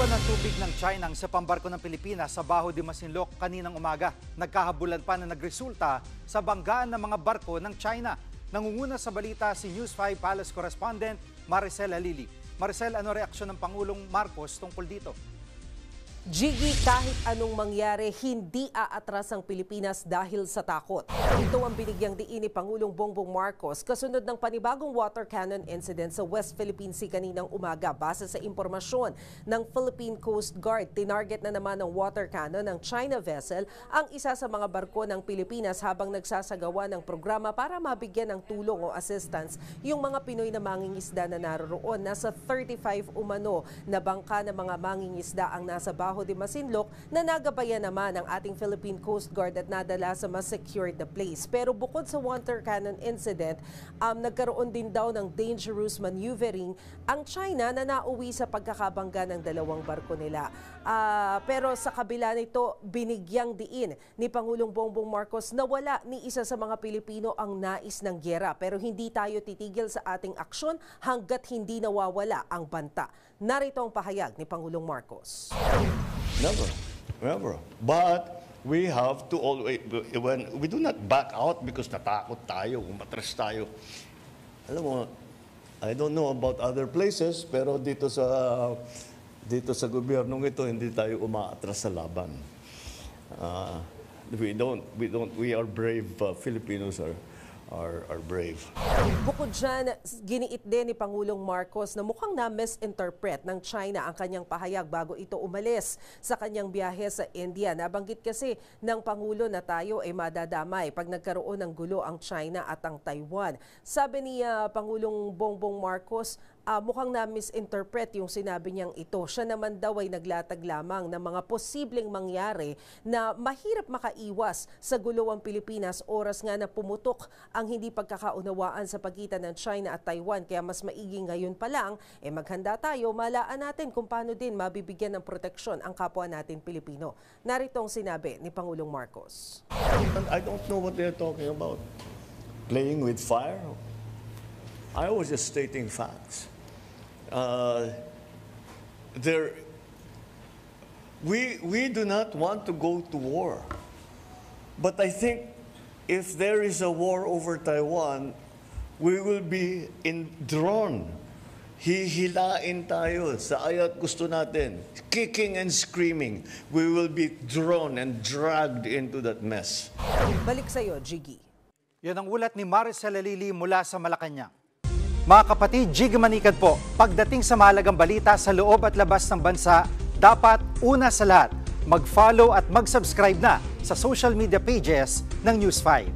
Nagsusuka ng tubig ng China sa pambarko ng Pilipinas sa Baho de Masinloc kaninang umaga. Nagkahabulan pa na nagresulta sa banggaan ng mga barko ng China. Nangunguna sa balita si News 5 Palace Correspondent Maricel Alili. Maricel, ano reaksyon ng Pangulong Marcos tungkol dito? Jiggy, kahit anong mangyari, hindi aatras ang Pilipinas dahil sa takot. Ito ang binigyang diin ni Pangulong Bongbong Marcos kasunod ng panibagong water cannon incident sa West Philippine Sea kaninang umaga. Base sa impormasyon ng Philippine Coast Guard, tinarget na naman ng water cannon ng China vessel ang isa sa mga barko ng Pilipinas habang nagsasagawa ng programa para mabigyan ng tulong o assistance yung mga Pinoy na mangingisda na naroroon. Nasa 35 umano na bangka ng mga mangingisda ang nasa Baho de Masinloc na nagabayan naman ng ating Philippine Coast Guard at nadala sa mas secured na place. Pero bukod sa water cannon incident, nagkaroon din daw ng dangerous maneuvering ang China na nauwi sa pagkakabangga ng dalawang barko nila. Pero sa kabila nito, binigyang diin ni Pangulong Bongbong Marcos na wala ni isa sa mga Pilipino ang nais ng gyera. Pero hindi tayo titigil sa ating aksyon hanggat hindi nawawala ang banta. Narito ang pahayag ni Pangulong Marcos. Never. But we have to always, when we do not back out because natakot tayo, umatras tayo. Alam mo, I don't know about other places, pero dito sa gobyernong ito, hindi tayo umaatras sa laban. We are brave. Filipinos are brave. Bukod dyan, giniit din ni Pangulong Marcos na mukhang na-misinterpret ng China ang kanyang pahayag bago ito umalis sa kanyang biyahe sa India. Nabanggit kasi ng Pangulo na tayo ay madadamay pag nagkaroon ng gulo ang China at ang Taiwan. Sabi ni Pangulong Bongbong Marcos, mukhang na-misinterpret yung sinabi niyang ito. Siya naman daw ay naglatag lamang ng mga posibleng mangyari na mahirap makaiwas sa gulo ang Pilipinas, oras nga na pumutok ang hindi pagkakaunawaan sa pagitan ng China at Taiwan. Kaya mas maigi ngayon pa lang, maghanda tayo, malaan natin kung paano din mabibigyan ng proteksyon ang kapwa natin Pilipino. Narito ang sinabi ni Pangulong Marcos. I don't know what they're talking about. Playing with fire? I was just stating facts. We do not want to go to war. But I think if there is a war over Taiwan, we will be drawn. Hihilain tayo sa aya't gusto natin. Kicking and screaming. We will be drawn and dragged into that mess. Balik sa iyo, Jiggy. Yan ang ulat ni Maricel Alili mula sa Malacanang. Mga kapatid, Jiggy Manikad po, pagdating sa mahalagang balita sa loob at labas ng bansa, dapat una sa lahat, mag-follow at mag-subscribe na sa social media pages ng News 5.